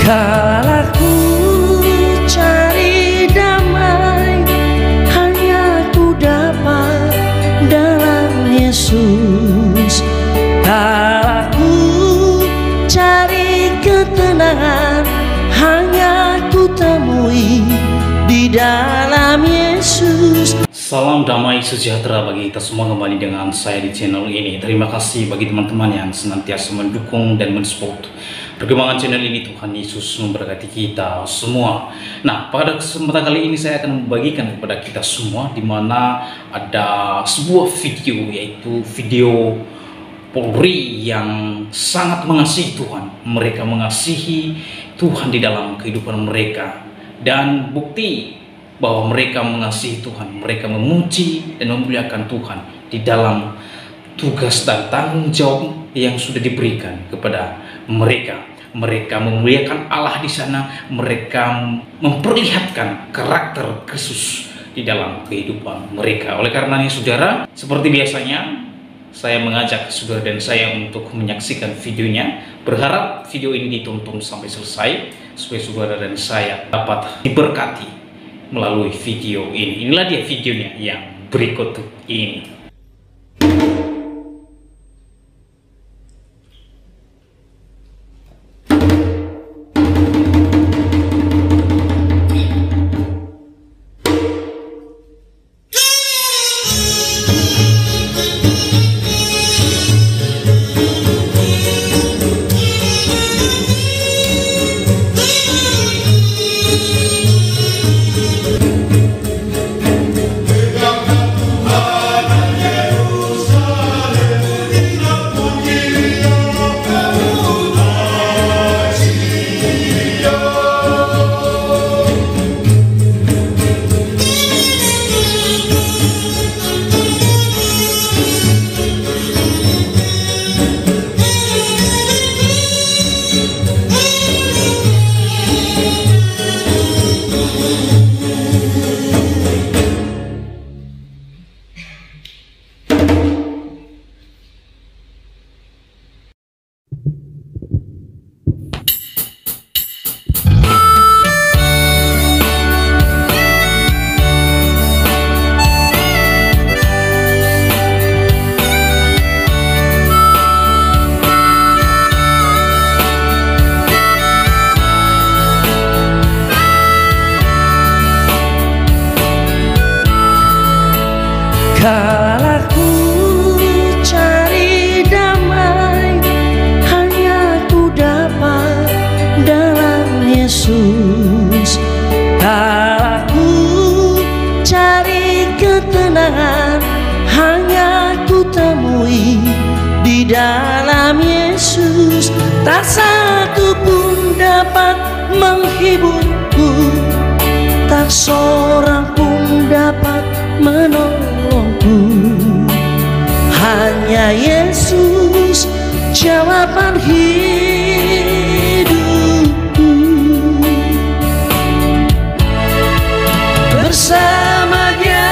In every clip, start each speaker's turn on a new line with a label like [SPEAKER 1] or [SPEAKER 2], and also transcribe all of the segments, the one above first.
[SPEAKER 1] Kala ku cari damai, hanya ku dapat dalam Yesus. Kala ku cari ketenangan, hanya ku temui di dalam Yesus.
[SPEAKER 2] Salam damai sejahtera bagi kita semua, kembali dengan saya di channel ini. Terima kasih bagi teman-teman yang senantiasa mendukung dan mensupport perkembangan channel ini. Tuhan Yesus memberkati kita semua. Nah, pada kesempatan kali ini saya akan membagikan kepada kita semua di mana ada sebuah video, yaitu video Polri yang sangat mengasihi Tuhan. Mereka mengasihi Tuhan di dalam kehidupan mereka, dan bukti bahwa mereka mengasihi Tuhan, mereka memuji dan memuliakan Tuhan di dalam tugas dan tanggung jawab yang sudah diberikan kepada mereka. Mereka memuliakan Allah di sana, mereka memperlihatkan karakter Kristus di dalam kehidupan mereka. Oleh karenanya saudara, seperti biasanya saya mengajak saudara dan saya untuk menyaksikan videonya. Berharap video ini ditonton sampai selesai supaya saudara dan saya dapat diberkati melalui video ini. Inilah dia videonya yang berikut ini.
[SPEAKER 1] Kala ku cari damai, hanya ku dapat dalam Yesus. Kala ku cari ketenangan, hanya ku temui di dalam Yesus. Tak satu pun dapat menghiburku, tak seorang pun dapat menolongku. Hanya Yesus jawaban hidupku. Bersama Dia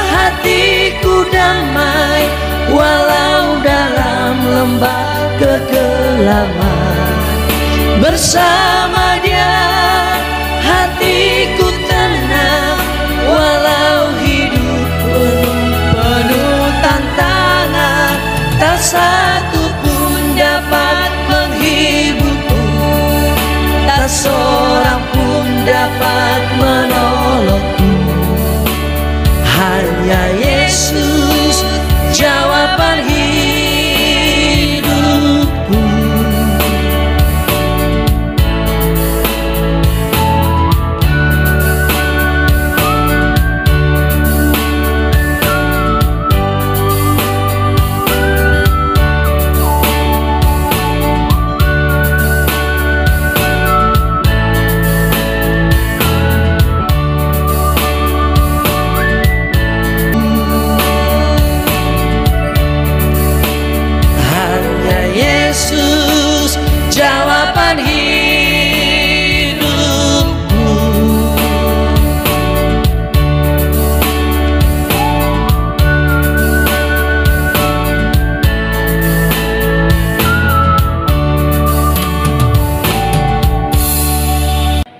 [SPEAKER 1] hatiku damai, walau dalam lembah kegelapan. Bersama Dia hatiku tenang, walau hidup penuh tantangan. Tak satu pun dapat menghiburku, tak seorang pun dapat menolongku. Hanya Yesus jawaban hidupku.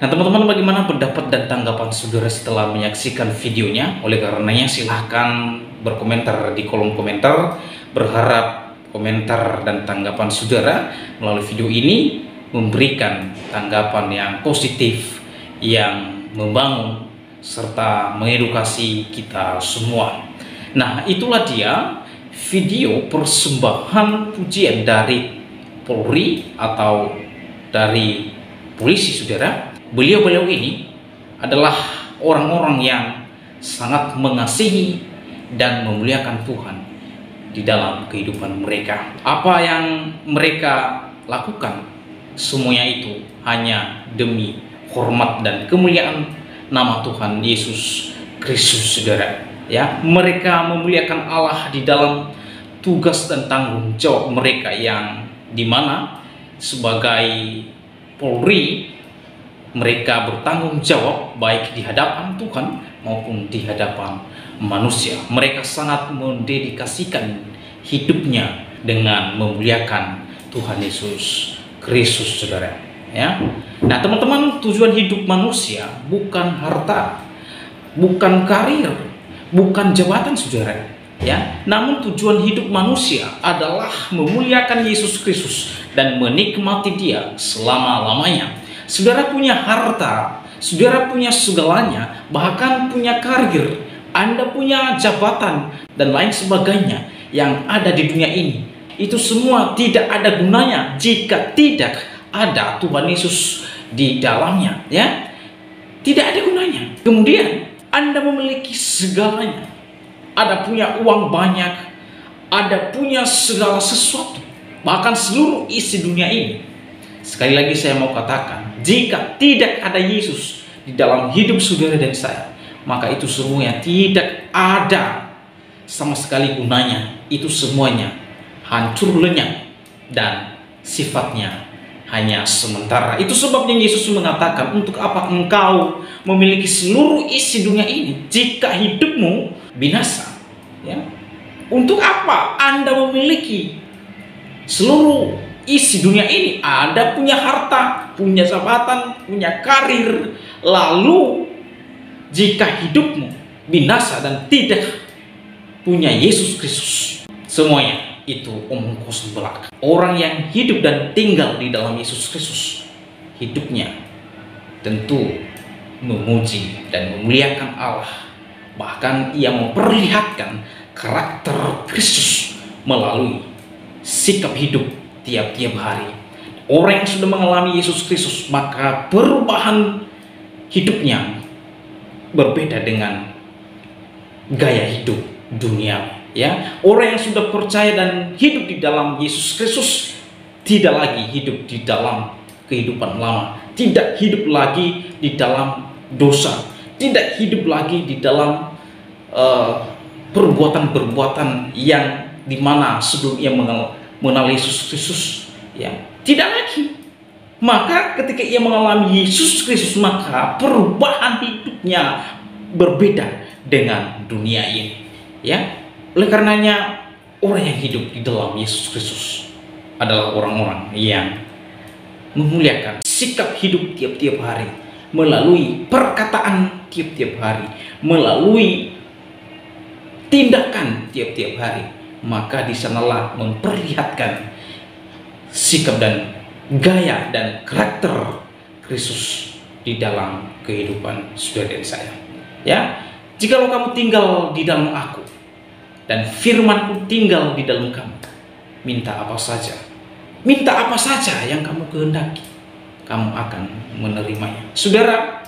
[SPEAKER 2] Nah teman-teman, bagaimana pendapat dan tanggapan saudara setelah menyaksikan videonya? Oleh karenanya silahkan berkomentar di kolom komentar. Berharap komentar dan tanggapan saudara melalui video ini memberikan tanggapan yang positif, yang membangun serta mengedukasi kita semua. Nah, itulah dia video persembahan pujian dari Polri atau dari polisi, saudara. Beliau-beliau ini adalah orang-orang yang sangat mengasihi dan memuliakan Tuhan di dalam kehidupan mereka. Apa yang mereka lakukan, semuanya itu hanya demi hormat dan kemuliaan nama Tuhan Yesus Kristus, saudara. Ya, mereka memuliakan Allah di dalam tugas dan tanggung jawab mereka, yang dimana sebagai Polri mereka bertanggung jawab baik di hadapan Tuhan maupun di hadapan manusia. Mereka sangat mendedikasikan hidupnya dengan memuliakan Tuhan Yesus Kristus, saudara. Ya. Nah teman-teman, tujuan hidup manusia bukan harta, bukan karir, bukan jabatan, saudara. Ya, namun tujuan hidup manusia adalah memuliakan Yesus Kristus dan menikmati Dia selama-lamanya. Saudara punya harta, saudara punya segalanya, bahkan punya karir, Anda punya jabatan dan lain sebagainya yang ada di dunia ini. Itu semua tidak ada gunanya jika tidak ada Tuhan Yesus di dalamnya, ya. Tidak ada gunanya. Kemudian Anda memiliki segalanya. Ada punya uang banyak, ada punya segala sesuatu, bahkan seluruh isi dunia ini. Sekali lagi saya mau katakan, jika tidak ada Yesus di dalam hidup saudara dan saya, maka itu semuanya tidak ada sama sekali gunanya. Itu semuanya hancur lenyap dan sifatnya hanya sementara. Itu sebabnya Yesus mengatakan, untuk apa engkau memiliki seluruh isi dunia ini jika hidupmu binasa? Ya, untuk apa Anda memiliki seluruh isi dunia ini? Ada punya harta, punya jabatan, punya karir, lalu jika hidupmu binasa dan tidak punya Yesus Kristus, semuanya itu omong kosong belaka. Orang yang hidup dan tinggal di dalam Yesus Kristus, hidupnya tentu memuji dan memuliakan Allah. Bahkan ia memperlihatkan karakter Kristus melalui sikap hidup tiap-tiap hari. Orang yang sudah mengalami Yesus Kristus, maka perubahan hidupnya berbeda dengan gaya hidup dunia. Ya, orang yang sudah percaya dan hidup di dalam Yesus Kristus tidak lagi hidup di dalam kehidupan lama, tidak hidup lagi di dalam dosa, tidak hidup lagi di dalam perbuatan-perbuatan yang dimana sebelum ia mengenal Yesus Kristus, ya, tidak lagi. Maka ketika ia mengalami Yesus Kristus, maka perubahan hidupnya berbeda dengan dunia ini, ya. Oleh karenanya, orang yang hidup di dalam Yesus Kristus adalah orang-orang yang memuliakan sikap hidup tiap-tiap hari, melalui perkataan tiap-tiap hari, melalui tindakan tiap-tiap hari. Maka di sanalah memperlihatkan sikap dan gaya dan karakter Kristus di dalam kehidupan saudara dan saya. Ya, jikalau kamu tinggal di dalam aku dan firman-Ku tinggal di dalam kamu, minta apa saja yang kamu kehendaki, kamu akan menerimanya. Saudara,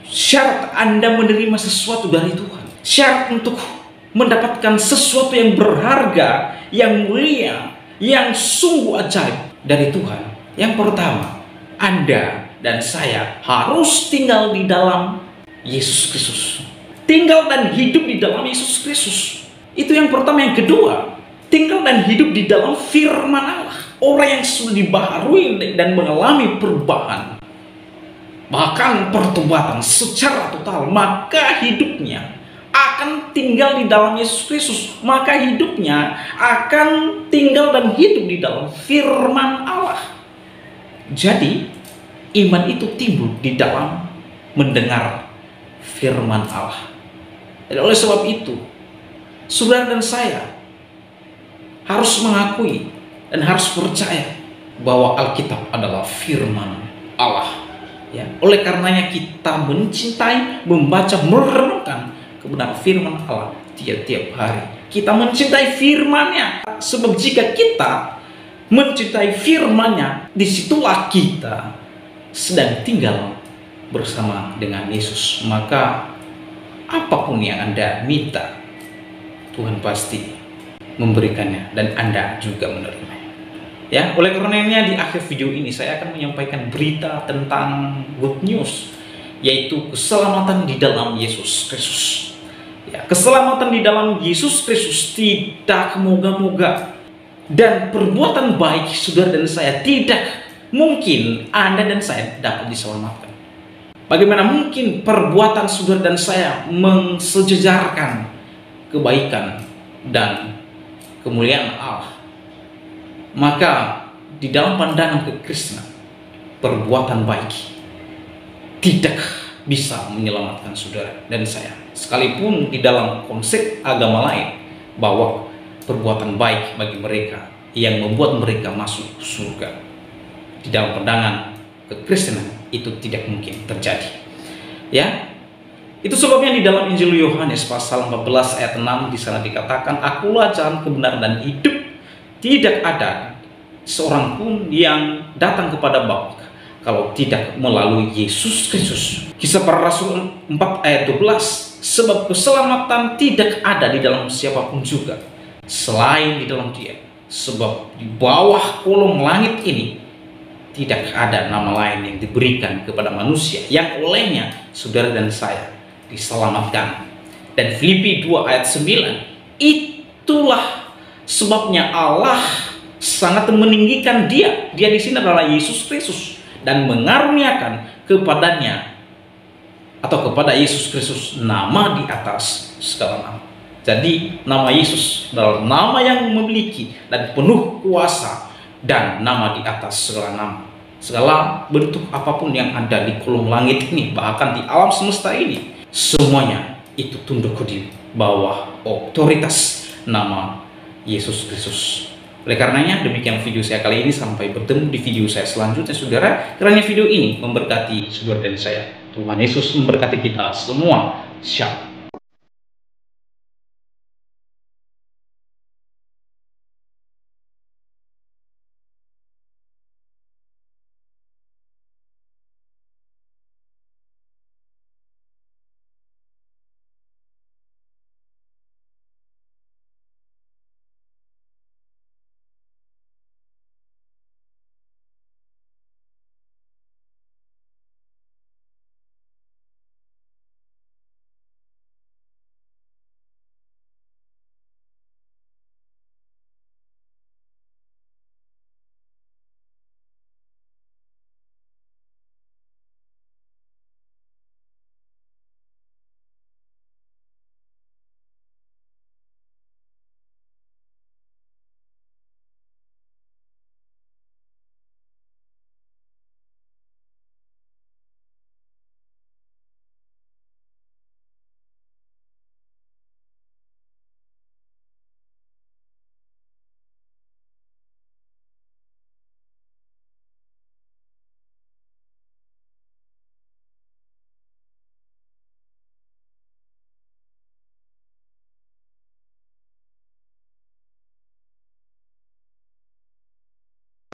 [SPEAKER 2] syarat Anda menerima sesuatu dari Tuhan, syarat untuk mendapatkan sesuatu yang berharga, yang mulia, yang sungguh ajaib dari Tuhan, yang pertama, Anda dan saya harus tinggal di dalam Yesus Kristus. Tinggal dan hidup di dalam Yesus Kristus. Itu yang pertama. Yang kedua, tinggal dan hidup di dalam firman Allah. Orang yang sudah dibaharui dan mengalami perubahan, bahkan pertobatan secara total, maka hidupnya akan tinggal di dalam Yesus Kristus. Maka hidupnya akan tinggal dan hidup di dalam firman Allah. Jadi Iman itu timbul di dalam mendengar firman Allah. Dan oleh sebab itu, saudara dan saya harus mengakui dan harus percaya bahwa Alkitab adalah firman Allah. Ya, oleh karenanya kita mencintai, membaca, merenungkan kebenaran firman Allah tiap-tiap hari. Kita mencintai firman-Nya, sebab jika kita mencintai firman-Nya, disitulah kita sedang tinggal bersama dengan Yesus. Maka apapun yang Anda minta, Tuhan pasti memberikannya dan Anda juga menerimanya. Ya, oleh karenanya di akhir video ini saya akan menyampaikan berita tentang good news, yaitu keselamatan di dalam Yesus Kristus. Ya, keselamatan di dalam Yesus Kristus tidak moga-moga, dan perbuatan baik saudara dan saya tidak mungkin Anda dan saya dapat diselamatkan. Bagaimana mungkin perbuatan saudara dan saya mensejajarkan kebaikan dan kemuliaan Allah? Maka di dalam pandangan kekristenan, perbuatan baik tidak bisa menyelamatkan saudara dan saya. Sekalipun di dalam konsep agama lain bahwa perbuatan baik bagi mereka yang membuat mereka masuk surga, di dalam pandangan kekristenan itu tidak mungkin terjadi. Ya, itu sebabnya di dalam Injil Yohanes pasal 14 ayat 6 di sana dikatakan, "Akulah jalan, kebenaran dan hidup. Tidak ada seorang pun yang datang kepada Bapa kalau tidak melalui Yesus Kristus." Kisah Para Rasul 4 ayat 12, "Sebab keselamatan tidak ada di dalam siapapun juga selain di dalam Dia, sebab di bawah kolong langit ini tidak ada nama lain yang diberikan kepada manusia yang olehnya saudara dan saya diselamatkan." Dan Filipi 2 ayat 9, "Itulah sebabnya Allah sangat meninggikan Dia." Dia di sini adalah Yesus Kristus, dan mengaruniakan kepadanya atau kepada Yesus Kristus nama di atas segala nama. Jadi nama Yesus adalah nama yang memiliki dan penuh kuasa, dan nama di atas segala nama. Segala bentuk apapun yang ada di kolong langit ini, bahkan di alam semesta ini, semuanya itu tunduk di bawah otoritas nama Yesus Kristus. Oleh karenanya demikian video saya kali ini, sampai bertemu di video saya selanjutnya saudara. Kiranya video ini memberkati saudara dan saya. Tuhan Yesus memberkati kita semua. Shalom.